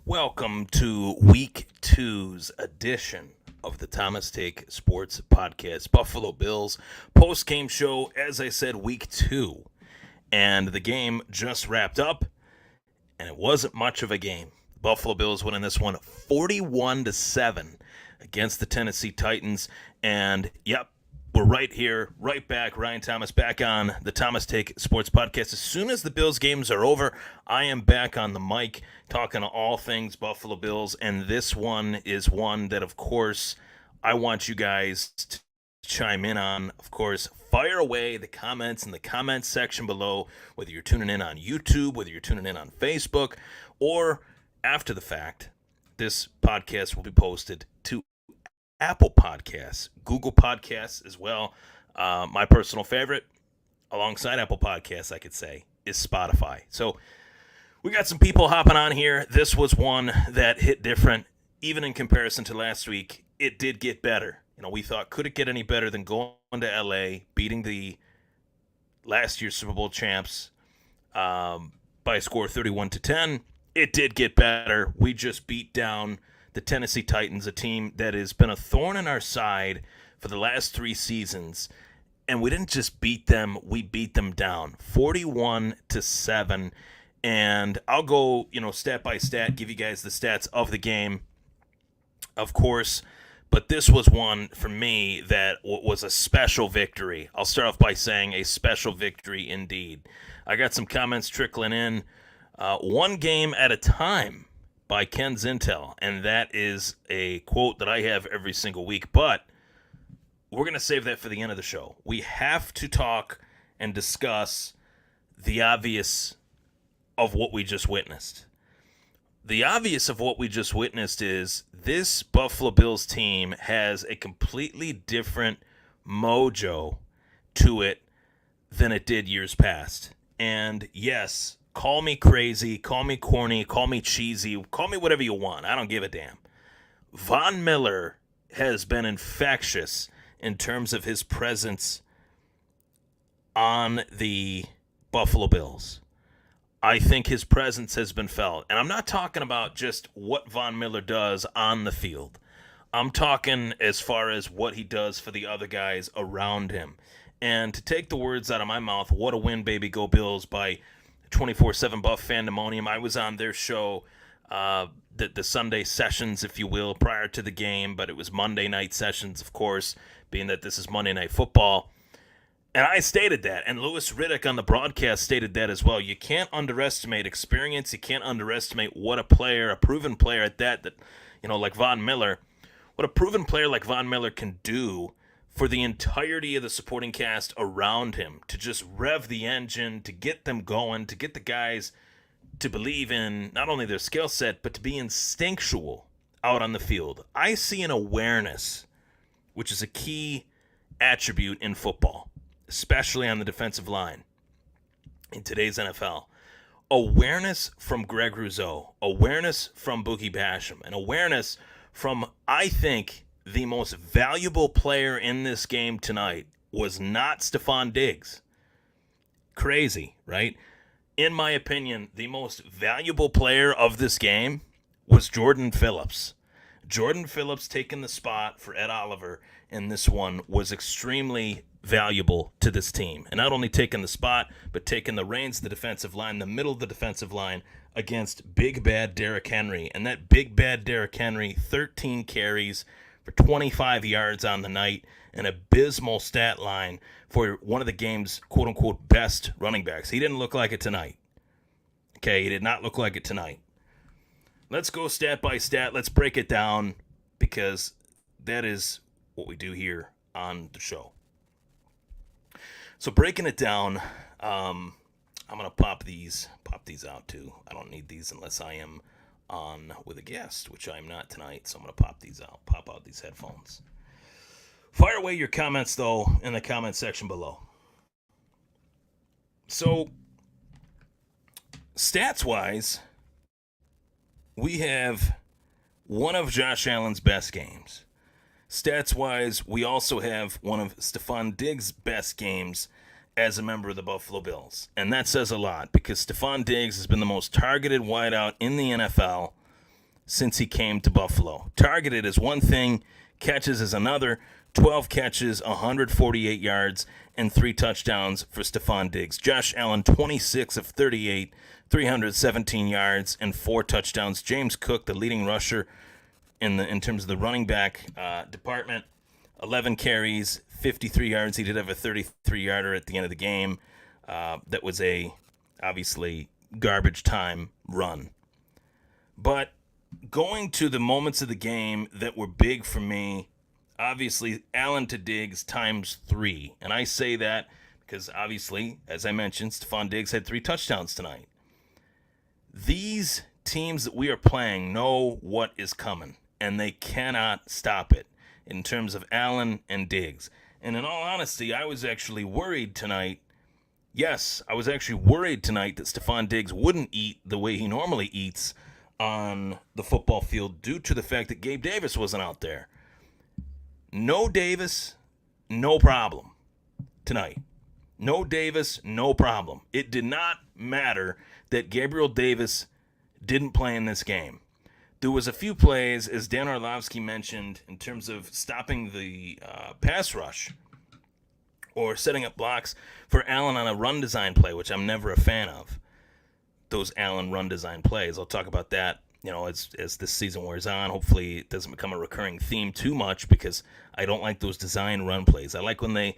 Welcome to Week Two's edition of the Thomas Take Sports Podcast. Buffalo Bills post-game show, as I said, Week 2. And the game just wrapped up, and it wasn't much of a game. Buffalo Bills winning this one 41-7 against the Tennessee Titans. And, yep, we're right here, right back. Ryan Thomas back on the Thomas Take Sports Podcast. As soon as the Bills games are over, I am back on the mic talking all things Buffalo Bills. And this one is one that, of course, I want you guys to chime in on. Of course, fire away the comments in the comments section below, whether you're tuning in on YouTube, whether you're tuning in on Facebook, or after the fact. This podcast will be posted to Apple Podcasts, Google Podcasts as well. My personal favorite, alongside Apple Podcasts, I could say, is Spotify. So we got some people hopping on here. This was one that hit different, even in comparison to last week. It did get better. We thought, could it get any better than going to LA, beating the last year's Super Bowl champs by a score of 31-10? It did get better. We just beat down the Tennessee Titans, a team that has been a thorn in our side for the last 3 seasons. And we didn't just beat them, we beat them down 41-7. And I'll go, stat by stat, give you guys the stats of the game, of course. But this was one for me that was a special victory. I'll start off by saying a special victory indeed. I got some comments trickling in. One game at a time by Ken Zintel, and that is a quote that I have every single week, but we're going to save that for the end of the show. We have to talk and discuss the obvious of what we just witnessed. The obvious of what we just witnessed is this Buffalo Bills team has a completely different mojo to it than it did years past. And yes, call me crazy, call me corny, call me cheesy, call me whatever you want. I don't give a damn. Von Miller has been infectious in terms of his presence on the Buffalo Bills. I think his presence has been felt. And I'm not talking about just what Von Miller does on the field. I'm talking as far as what he does for the other guys around him. And to take the words out of my mouth, what a win, baby, go Bills, by 24/7 Buff Fandemonium. I was on their show, the Sunday sessions, if you will, prior to the game, but it was Monday night sessions, of course, being that this is Monday Night Football. And I stated that, and Louis Riddick on the broadcast stated that as well. You can't underestimate experience. You can't underestimate what a proven player at that, like Von Miller, what a proven player like Von Miller can do for the entirety of the supporting cast around him, to just rev the engine, to get them going, to get the guys to believe in not only their skill set, but to be instinctual out on the field. I see an awareness, which is a key attribute in football, especially on the defensive line in today's NFL. Awareness from Greg Rousseau, awareness from Boogie Basham, and awareness from, I think, the most valuable player in this game tonight was not Stephon Diggs. Crazy, right? In my opinion, the most valuable player of this game was Jordan Phillips. Jordan Phillips taking the spot for Ed Oliver in this one was extremely valuable to this team. And not only taking the spot, but taking the reins of the defensive line, the middle of the defensive line, against big bad Derrick Henry. And that big bad Derrick Henry, 13 carries for 25 yards on the night, an abysmal stat line for one of the game's quote-unquote best running backs. He didn't look like it tonight. Okay, he did not look like it tonight. Let's go stat by stat. Let's break it down, because that is what we do here on the show. So breaking it down, I'm gonna pop these out too. I don't need these unless I am on with a guest, which I'm not tonight. So I'm gonna pop out these headphones. Fire away your comments though in the comment section below. So stats wise, we have one of Josh Allen's best games. Stats-wise, we also have one of Stephon Diggs' best games as a member of the Buffalo Bills. And that says a lot, because Stephon Diggs has been the most targeted wideout in the NFL since he came to Buffalo. Targeted is one thing, catches is another. 12 catches, 148 yards, and 3 touchdowns for Stephon Diggs. Josh Allen, 26 of 38, 317 yards, and 4 touchdowns. James Cook, the leading rusher in terms of the running back department, 11 carries, 53 yards. He did have a 33-yarder at the end of the game. That was a, obviously, garbage time run. But going to the moments of the game that were big for me, obviously, Allen to Diggs times 3. And I say that because, obviously, as I mentioned, Stephon Diggs had 3 touchdowns tonight. These teams that we are playing know what is coming, and they cannot stop it in terms of Allen and Diggs. And in all honesty, I was actually worried tonight. Yes, I was actually worried tonight that Stephon Diggs wouldn't eat the way he normally eats on the football field due to the fact that Gabe Davis wasn't out there. No Davis, no problem tonight. No Davis, no problem. It did not matter that Gabriel Davis didn't play in this game. There was a few plays, as Dan Orlovsky mentioned, in terms of stopping the pass rush or setting up blocks for Allen on a run design play, which I'm never a fan of, those Allen run design plays. I'll talk about that, as this season wears on. Hopefully it doesn't become a recurring theme too much, because I don't like those design run plays. I like when they,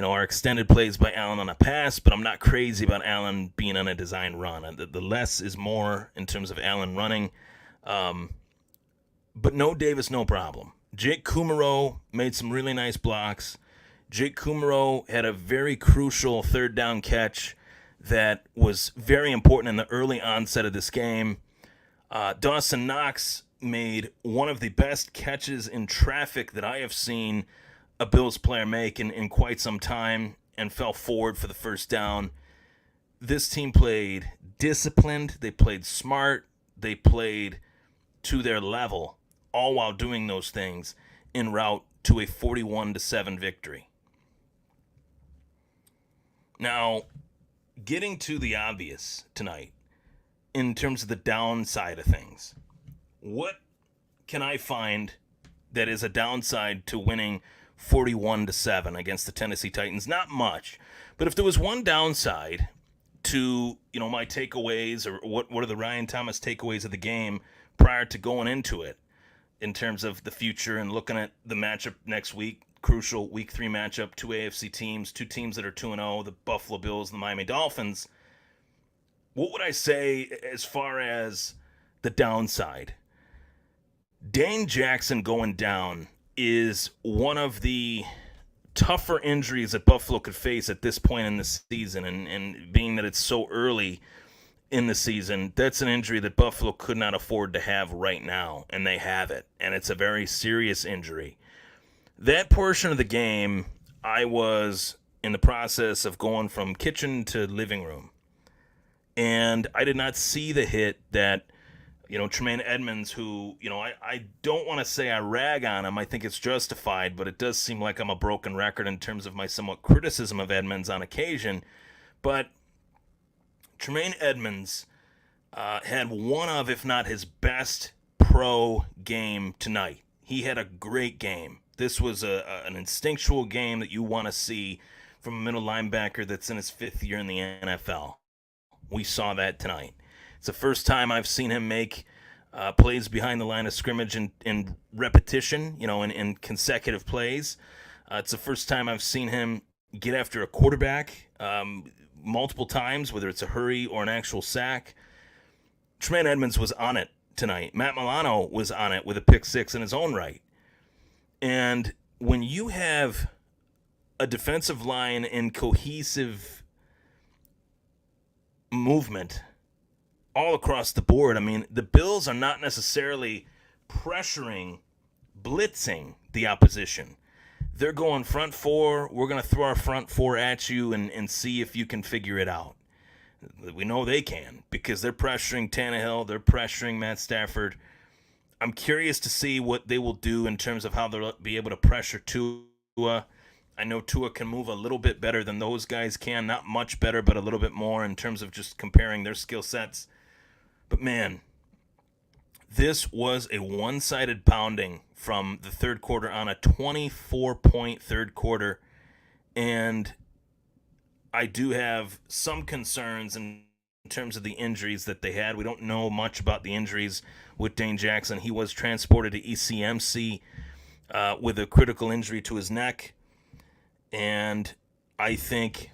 are extended plays by Allen on a pass, but I'm not crazy about Allen being on a design run. The less is more in terms of Allen running. But no Davis, no problem. Jake Kumerow made some really nice blocks. Jake Kumerow had a very crucial third down catch that was very important in the early onset of this game. Dawson Knox made one of the best catches in traffic that I have seen a Bills player make in quite some time, and fell forward for the first down. This team played disciplined. They played smart. They played to their level, all while doing those things en route to a 41-7 victory. Now, getting to the obvious tonight, in terms of the downside of things, what can I find that is a downside to winning 41-7 against the Tennessee Titans? Not much. But if there was one downside to, my takeaways, or what are the Ryan Thomas takeaways of the game prior to going into it, in terms of the future and looking at the matchup next week, crucial Week 3 matchup, 2 AFC teams, 2 teams that are 2-0, the Buffalo Bills and the Miami Dolphins, what would I say as far as the downside? Dane Jackson going down is one of the tougher injuries that Buffalo could face at this point in the season, and being that it's so early in the season, that's an injury that Buffalo could not afford to have right now, and they have it, and it's a very serious injury. That portion of the game, I was in the process of going from kitchen to living room, and I did not see the hit that, Tremaine Edmonds, who, I don't want to say I rag on him. I think it's justified, but it does seem like I'm a broken record in terms of my somewhat criticism of Edmonds on occasion. But Tremaine Edmonds had one of, if not his best pro game tonight. He had a great game. This was an instinctual game that you want to see from a middle linebacker that's in his 5th year in the NFL. We saw that tonight. It's the first time I've seen him make plays behind the line of scrimmage in repetition, in consecutive plays. It's the first time I've seen him get after a quarterback multiple times, whether it's a hurry or an actual sack. Tremaine Edmonds was on it tonight. Matt Milano was on it with a pick six in his own right. And when you have a defensive line in cohesive movement all across the board, the Bills are not necessarily pressuring, blitzing the opposition. They're going front four. We're going to throw our front four at you and see if you can figure it out. We know they can, because they're pressuring Tannehill. They're pressuring Matt Stafford. I'm curious to see what they will do in terms of how they'll be able to pressure Tua. I know Tua can move a little bit better than those guys can. Not much better, but a little bit more in terms of just comparing their skill sets. But, man, This was a one-sided pounding from the third quarter on a 24-point third quarter, and I do have some concerns in terms of the injuries that they had. We don't know much about the injuries with Dane Jackson. He was transported to ECMC with a critical injury to his neck, and I think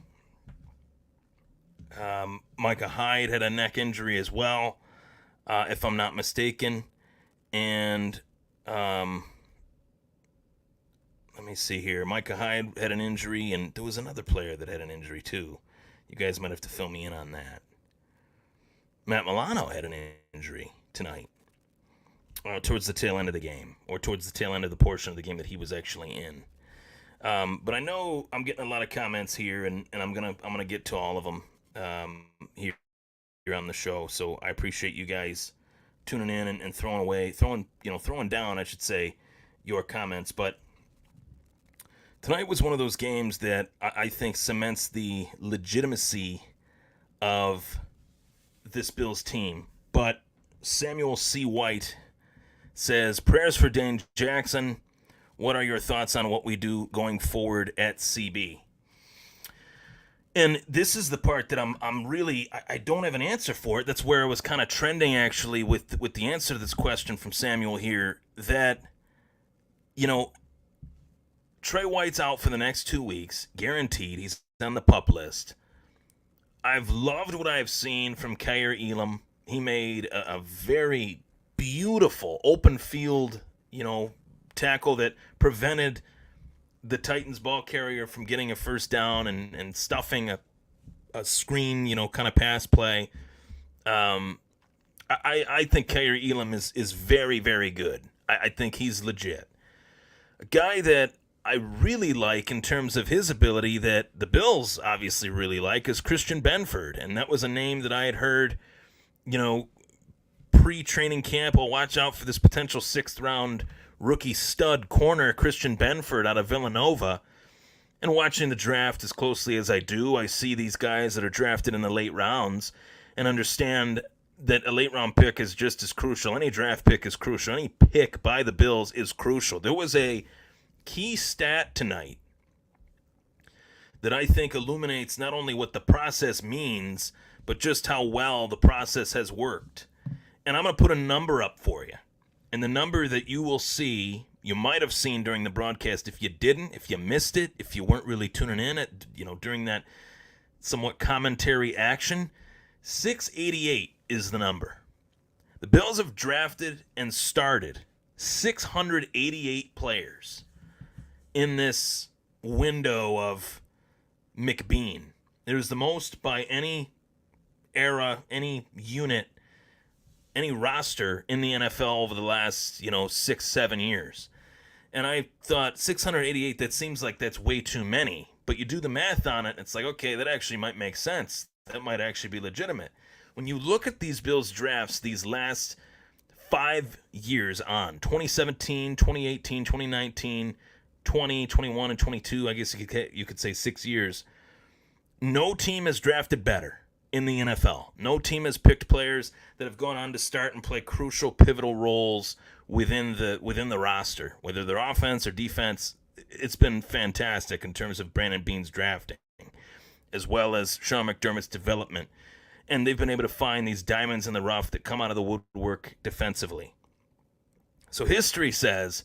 Micah Hyde had a neck injury as well, if I'm not mistaken. And let me see here. Micah Hyde had an injury, and there was another player that had an injury too. You guys might have to fill me in on that. Matt Milano had an injury tonight towards the tail end of the game, or towards the tail end of the portion of the game that he was actually in. But I know I'm getting a lot of comments here, and I'm gonna get to all of them here on the show. So I appreciate you guys tuning in and throwing down, I should say, your comments. But tonight was one of those games that I think cements the legitimacy of this Bills team. But Samuel C. White says, prayers for Dane Jackson. What are your thoughts on what we do going forward at CB? And this is the part that I'm really, I don't have an answer for it. That's where I was kind of trending, actually, with the answer to this question from Samuel here, that, Trey White's out for the next 2 weeks, guaranteed. He's on the PUP list. I've loved what I've seen from Kaiir Elam. He made a very beautiful open field, tackle that prevented the Titans ball carrier from getting a first down and stuffing a screen, kind of pass play. I think Kaiir Elam is very, very good. I think he's legit. A guy that I really like in terms of his ability, that the Bills obviously really like, is Christian Benford. And that was a name that I had heard, pre-training camp. Well, watch out for this potential 6th round rookie stud corner, Christian Benford, out of Villanova. And watching the draft as closely as I do, I see these guys that are drafted in the late rounds and understand that a late round pick is just as crucial. Any draft pick is crucial. Any pick by the Bills is crucial. There was a key stat tonight that I think illuminates not only what the process means, but just how well the process has worked. And I'm going to put a number up for you. And the number that you will see, you might have seen during the broadcast. If you didn't, if you missed it, if you weren't really tuning in at, during that somewhat commentary action, 688 is the number. The Bills have drafted and started 688 players in this window of McBean. It was the most by any era, any unit, any roster in the NFL over the last, 6-7 years. And I thought 688, that seems like that's way too many. But you do the math on it, and it's like, okay, that actually might make sense. That might actually be legitimate. When you look at these Bills drafts these last 5 years on, 2017, 2018, 2019, 20, 21, and 22, I guess you could say 6 years, no team has drafted better in the NFL. No team has picked players that have gone on to start and play crucial, pivotal roles within the roster, whether they're offense or defense. It's been fantastic in terms of Brandon Beane's drafting, as well as Sean McDermott's development. And they've been able to find these diamonds in the rough that come out of the woodwork defensively. So history says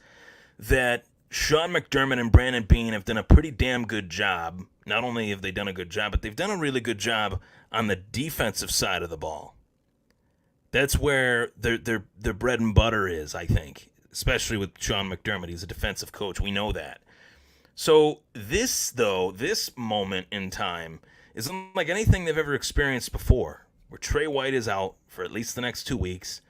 that Sean McDermott and Brandon Beane have done a pretty damn good job. Not only have they done a good job, but they've done a really good job on the defensive side of the ball. That's where their bread and butter is, I think, especially with Sean McDermott. He's a defensive coach. We know that. So this moment in time is unlike anything they've ever experienced before, where Trey White is out for at least the next 2 weeks.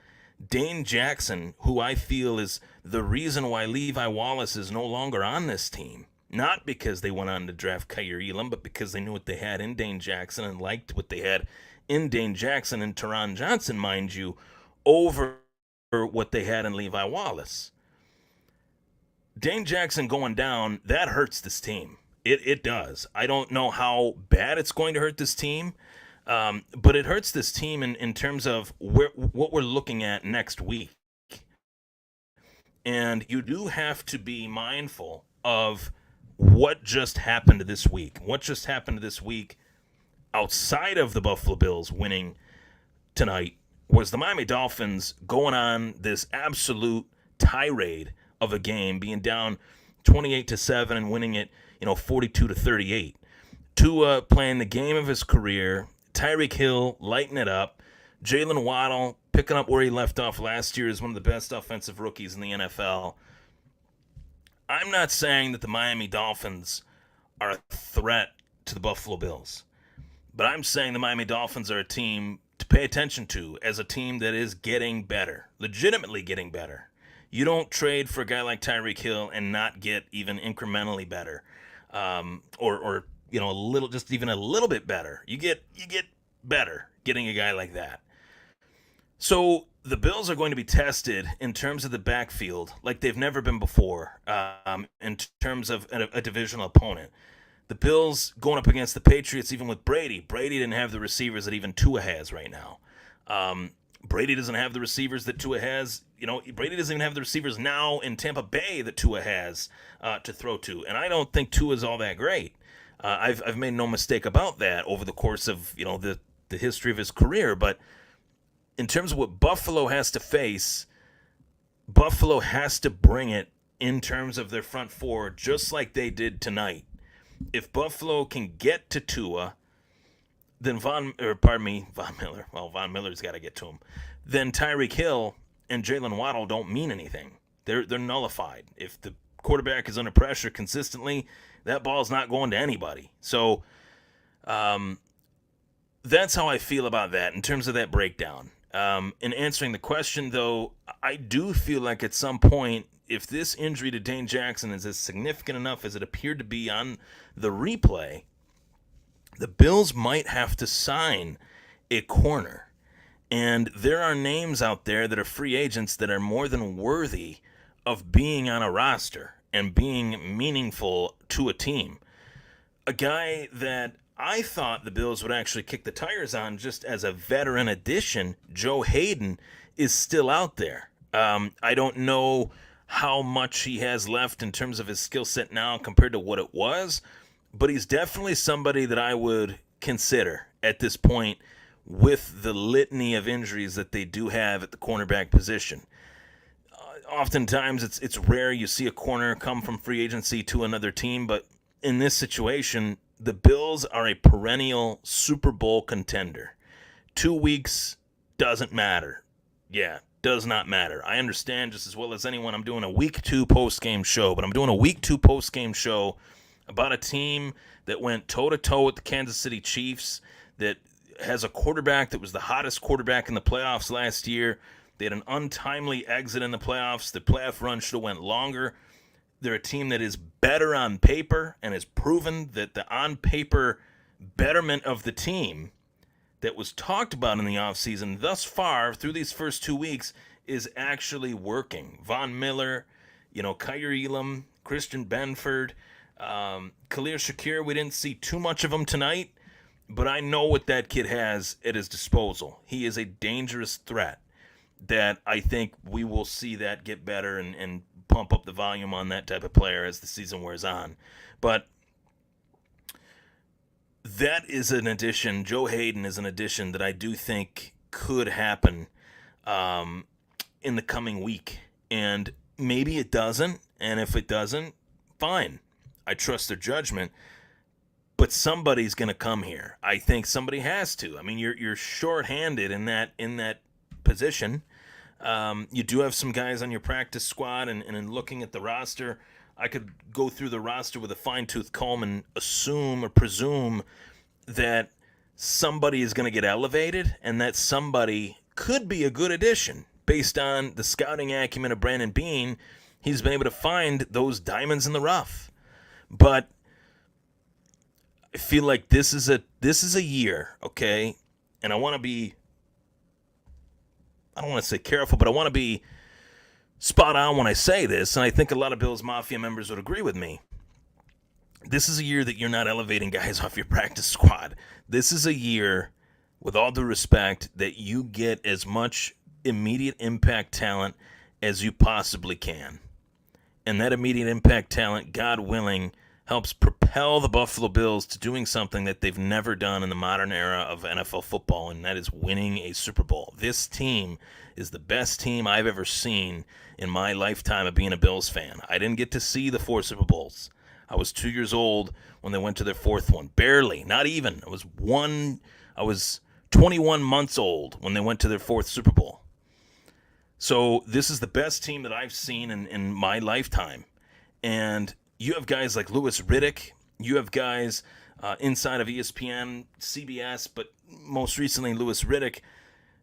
Dane Jackson, who I feel is the reason why Levi Wallace is no longer on this team. Not because they went on to draft Kaiir Elam, but because they knew what they had in Dane Jackson and liked what they had in Dane Jackson and Teron Johnson, mind you, over what they had in Levi Wallace. Dane Jackson going down, that hurts this team. It does. I don't know how bad it's going to hurt this team, but it hurts this team in terms of what we're looking at next week. And you do have to be mindful of what just happened this week. What just happened this week outside of the Buffalo Bills winning tonight was the Miami Dolphins going on this absolute tirade of a game, being down 28-7 and winning it, 42-38. Tua playing the game of his career, Tyreek Hill lighting it up, Jalen Waddle picking up where he left off last year as one of the best offensive rookies in the NFL. I'm not saying that the Miami Dolphins are a threat to the Buffalo Bills, but I'm saying the Miami Dolphins are a team to pay attention to as a team that is getting better, legitimately getting better. You don't trade for a guy like Tyreek Hill and not get even incrementally better, or a little, just even a little bit better. You get better getting a guy like that. So the Bills are going to be tested in terms of the backfield like they've never been before, in terms of a divisional opponent. The Bills going up against the Patriots, even with Brady. Brady didn't have the receivers that even Tua has right now. Brady doesn't have the receivers that Tua has. Brady doesn't even have the receivers now in Tampa Bay that Tua has to throw to. And I don't think Tua is all that great. I've made no mistake about that over the course of the history of his career. But in terms of what Buffalo has to face, Buffalo has to bring it in terms of their front four, just like they did tonight. If Buffalo can get to Tua, then Von Miller. Well, Von Miller's got to get to him. Then Tyreek Hill and Jalen Waddle don't mean anything. They're nullified. If the quarterback is under pressure consistently, that ball's not going to anybody. So that's how I feel about that in terms of that breakdown. In answering the question, though, I do feel like at some point, if this injury to Dane Jackson is as significant enough as it appeared to be on the replay, the Bills might have to sign a corner. And there are names out there that are free agents that are more than worthy of being on a roster and being meaningful to a team. A guy that I thought the Bills would actually kick the tires on just as a veteran addition, Joe Hayden, is still out there. I don't know how much he has left in terms of his skill set now compared to what it was, but he's definitely somebody that I would consider at this point with the litany of injuries that they do have at the cornerback position. Oftentimes it's rare you see a corner come from free agency to another team, but in this situation, the Bills are a perennial Super Bowl contender. 2 weeks doesn't matter. Yeah, does not matter. I understand just as well as anyone I'm doing a week 2 post-game show, but I'm doing a week 2 post-game show about a team that went toe-to-toe with the Kansas City Chiefs, that has a quarterback that was the hottest quarterback in the playoffs last year. They had an untimely exit in the playoffs. The playoff run should have went longer. They're a team that is better on paper and has proven that the on-paper betterment of the team that was talked about in the offseason thus far through these first 2 weeks is actually working. Von Miller, Kyer Elam, Christian Benford, Khalil Shakir, we didn't see too much of him tonight, but I know what that kid has at his disposal. He is a dangerous threat that I think we will see that get better and pump up the volume on that type of player as the season wears on. But that is an addition. Joe Hayden is an addition that I do think could happen in the coming week. And maybe it doesn't. And if it doesn't, fine. I trust their judgment. But somebody's going to come here. I think somebody has to. I mean, you're shorthanded in that position. You do have some guys on your practice squad, and in looking at the roster, I could go through the roster with a fine-tooth comb and assume or presume that somebody is going to get elevated, and that somebody could be a good addition. Based on the scouting acumen of Brandon Beane, he's been able to find those diamonds in the rough. But I feel like this is a year, okay? And I want to say careful, but I want to be spot on when I say this, and I think a lot of Bills Mafia members would agree with me. This is a year that you're not elevating guys off your practice squad. This is a year, with all due respect, that you get as much immediate impact talent as you possibly can. And that immediate impact talent, God willing, helps propel the Buffalo Bills to doing something that they've never done in the modern era of NFL football, and that is winning a Super Bowl. This team is the best team I've ever seen in my lifetime of being a Bills fan. I didn't get to see the 4 Super Bowls. I was 2 years old when they went to their 4th one. Barely, not even. I was 21 months old when they went to their 4th Super Bowl. So this is the best team that I've seen in my lifetime. And you have guys like Louis Riddick. You have guys inside of ESPN, CBS, but most recently Louis Riddick,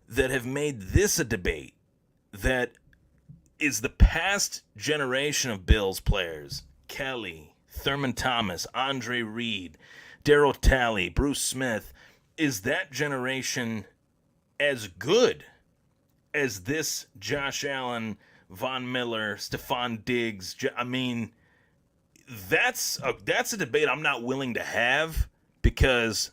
that have made this a debate that is the past generation of Bills players. Kelly, Thurman Thomas, Andre Reed, Darryl Talley, Bruce Smith. Is that generation as good as this Josh Allen, Von Miller, Stephon Diggs? I mean, that's a debate I'm not willing to have, because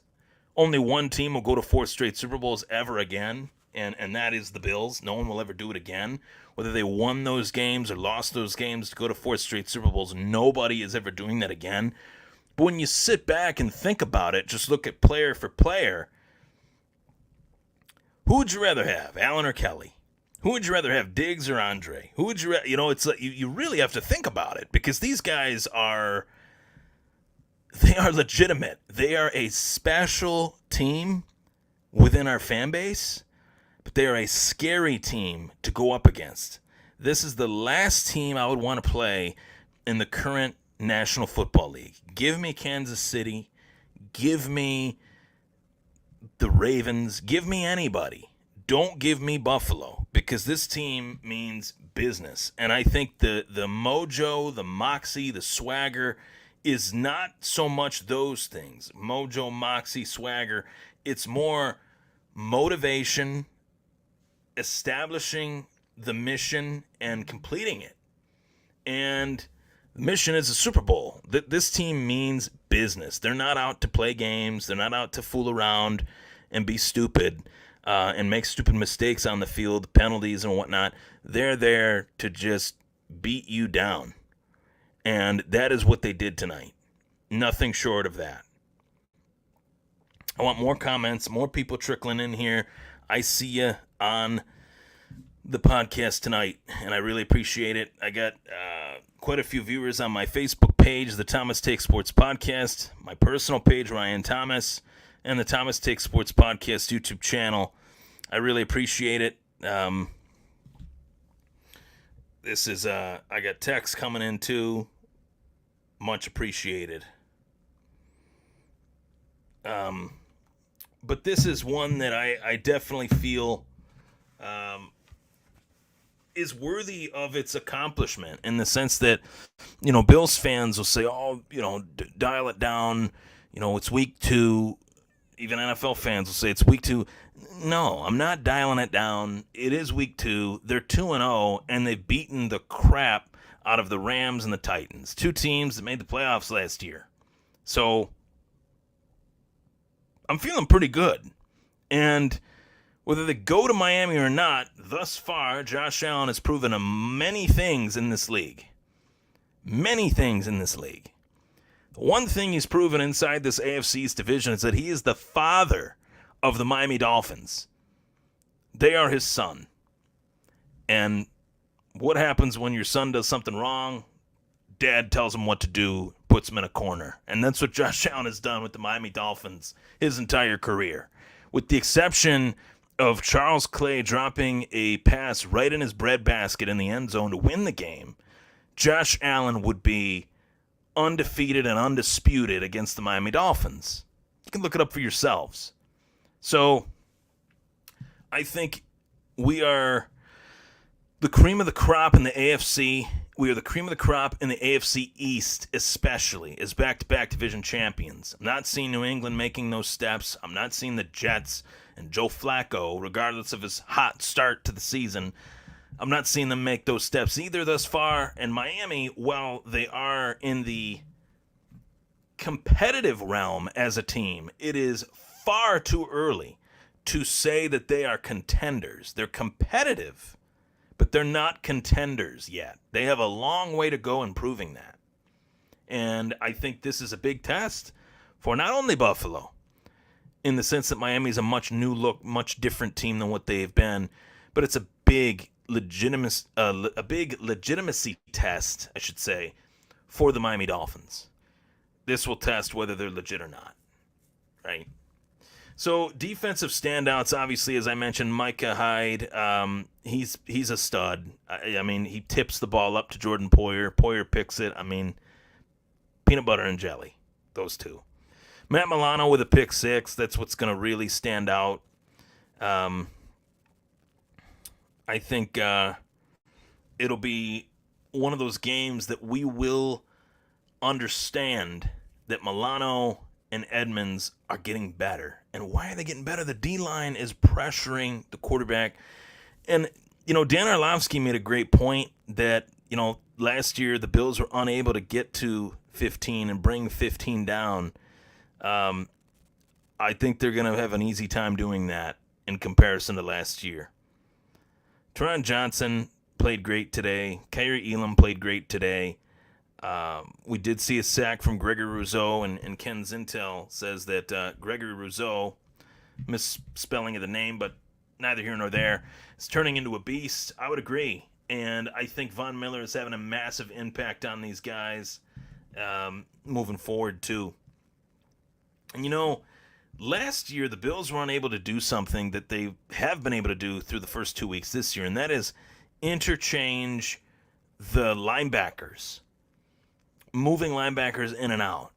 only one team will go to 4 straight Super Bowls ever again, and that is the Bills. No one will ever do it again. Whether they won those games or lost those games to go to 4 straight Super Bowls, nobody is ever doing that again. But when you sit back and think about it, just look at player for player, who would you rather have, Allen or Kelly? Who would you rather have, Diggs or Andre? Who would you rather, it's like you really have to think about it, because these guys are legitimate. They are a special team within our fan base, but they are a scary team to go up against. This is the last team I would want to play in the current National Football League. Give me Kansas City. Give me the Ravens. Give me anybody. Don't give me Buffalo, because this team means business. And I think the mojo, the moxie, the swagger is not so much those things. Mojo, moxie, swagger. It's more motivation, establishing the mission, and completing it. And the mission is a Super Bowl. This team means business. They're not out to play games. They're not out to fool around and be stupid and make stupid mistakes on the field, penalties and whatnot. They're there to just beat you down. And that is what they did tonight. Nothing short of that. I want more comments, more people trickling in here. I see you on the podcast tonight, and I really appreciate it. I got quite a few viewers on my Facebook page, the Thomas Take Sports Podcast, my personal page, Ryan Thomas, and the Thomas Take Sports Podcast YouTube channel. I really appreciate it. This is, I got texts coming in too. Much appreciated. But this is one that I definitely feel is worthy of its accomplishment, in the sense that, Bills fans will say, dial it down, it's week 2. Even NFL fans will say it's week 2. No, I'm not dialing it down. It is week 2. They're 2-0, and they've beaten the crap out of the Rams and the Titans, 2 teams that made the playoffs last year. So I'm feeling pretty good. And whether they go to Miami or not, thus far, Josh Allen has proven many things in this league. Many things in this league. One thing he's proven inside this AFC East division is that he is the father of the Miami Dolphins. They are his son. And what happens when your son does something wrong? Dad tells him what to do, puts him in a corner. And that's what Josh Allen has done with the Miami Dolphins his entire career. With the exception of Charles Clay dropping a pass right in his breadbasket in the end zone to win the game, Josh Allen would be undefeated and undisputed against the Miami Dolphins. You can look it up for yourselves. So I think we are the cream of the crop in the AFC. We are the cream of the crop in the AFC East, especially as back-to-back division champions. I'm not seeing New England making those steps. I'm not seeing the Jets and Joe Flacco, regardless of his hot start to the season, I'm not seeing them make those steps either thus far. And Miami, while they are in the competitive realm as a team, it is far too early to say that they are contenders. They're competitive, but they're not contenders yet. They have a long way to go in proving that. And I think this is a big test for not only Buffalo, in the sense that Miami's a much new look, much different team than what they've been, but it's a big legitimacy test, I should say, for the Miami Dolphins. This will test whether they're legit or not, right? So defensive standouts, obviously, as I mentioned, Micah Hyde, he's a stud. I mean, he tips the ball up to Jordan Poyer. Poyer picks it. I mean, peanut butter and jelly, those two. Matt Milano with a pick six. That's what's going to really stand out. I think it'll be one of those games that we will understand that Milano and Edmonds are getting better. And why are they getting better? The D-line is pressuring the quarterback. And, Dan Orlovsky made a great point that, last year the Bills were unable to get to 15 and bring 15 down. I think they're going to have an easy time doing that in comparison to last year. Teron Johnson played great today. Kyrie Elam played great today. We did see a sack from Gregory Rousseau, and Ken Zintel says that Gregory Rousseau, misspelling of the name, but neither here nor there, is turning into a beast. I would agree. And I think Von Miller is having a massive impact on these guys moving forward, too. And, last year the Bills were unable to do something that they have been able to do through the first 2 weeks this year, and that is interchange the linebackers. Moving linebackers in and out,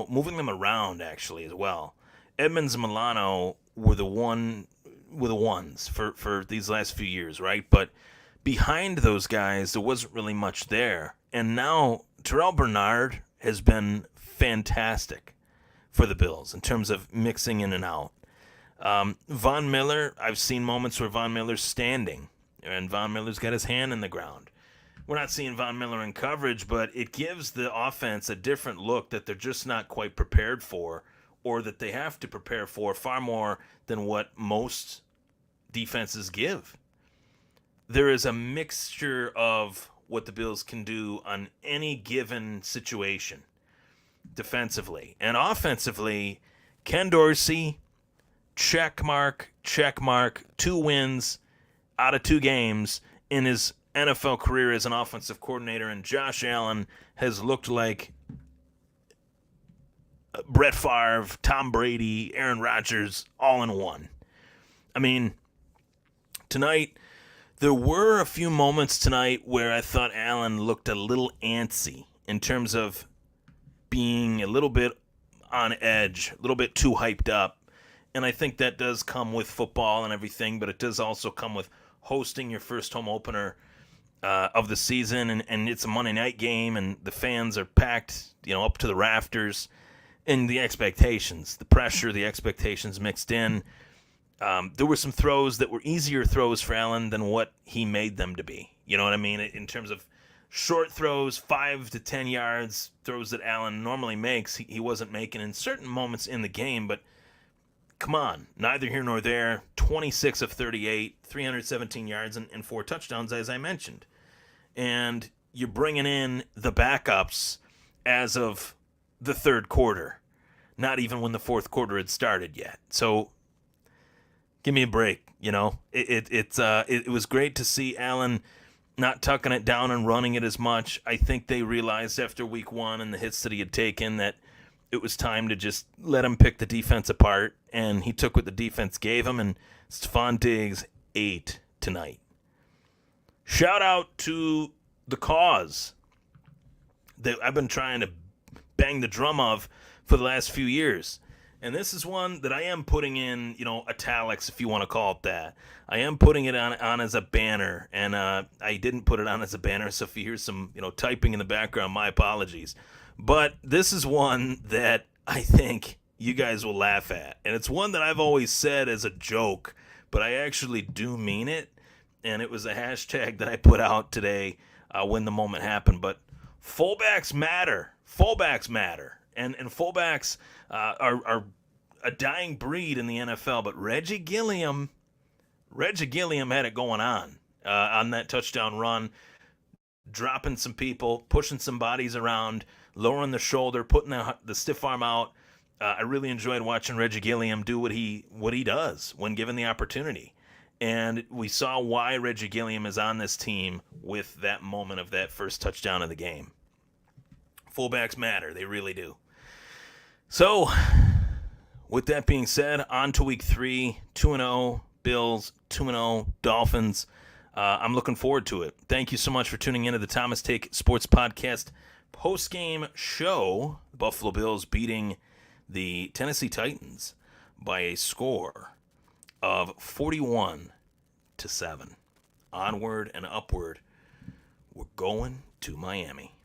moving them around actually as well. Edmonds and Milano were the ones for these last few years, right? But behind those guys, there wasn't really much there. And now Terrell Bernard has been fantastic for the Bills in terms of mixing in and out. Von Miller, I've seen moments where Von Miller's standing, and Von Miller's got his hand in the ground. We're not seeing Von Miller in coverage, but it gives the offense a different look that they're just not quite prepared for, or that they have to prepare for far more than what most defenses give. There is a mixture of what the Bills can do on any given situation defensively. And offensively, Ken Dorsey, check mark, 2 wins out of 2 games in his NFL career as an offensive coordinator, and Josh Allen has looked like Brett Favre, Tom Brady, Aaron Rodgers, all in one. I mean, tonight, there were a few moments tonight where I thought Allen looked a little antsy in terms of being a little bit on edge, a little bit too hyped up. And I think that does come with football and everything, but it does also come with hosting your first home opener of the season, and it's a Monday night game, and the fans are packed, up to the rafters, and the expectations, the pressure, the expectations mixed in. There were some throws that were easier throws for Allen than what he made them to be. You know what I mean? In terms of short throws, 5 to 10 yards, throws that Allen normally makes, he wasn't making in certain moments in the game, but come on, neither here nor there. 26 of 38, 317 yards, and 4 touchdowns, as I mentioned. And you're bringing in the backups as of the third quarter, not even when the fourth quarter had started yet. So give me a break, It was great to see Allen not tucking it down and running it as much. I think they realized after week 1 and the hits that he had taken that it was time to just let him pick the defense apart, and he took what the defense gave him, and Stephon Diggs ate tonight. Shout out to the cause that I've been trying to bang the drum of for the last few years. And this is one that I am putting in, italics, if you want to call it that. I am putting it on as a banner, and I didn't put it on as a banner, so if you hear some, typing in the background, my apologies. But this is one that I think you guys will laugh at. And it's one that I've always said as a joke, but I actually do mean it. And it was a hashtag that I put out today when the moment happened. But fullbacks matter. Fullbacks matter. And fullbacks are a dying breed in the NFL. But Reggie Gilliam had it going on. on that touchdown run, dropping some people, pushing some bodies around, lowering the shoulder, putting the stiff arm out. I really enjoyed watching Reggie Gilliam do what he does when given the opportunity. And we saw why Reggie Gilliam is on this team with that moment of that first touchdown of the game. Fullbacks matter. They really do. So, with that being said, on to week 3, 2-0 Bills, 2-0 Dolphins. I'm looking forward to it. Thank you so much for tuning into the Thomas Take Sports Podcast post-game show. The Buffalo Bills beating the Tennessee Titans by a score of 41-7. Onward and upward. We're going to Miami.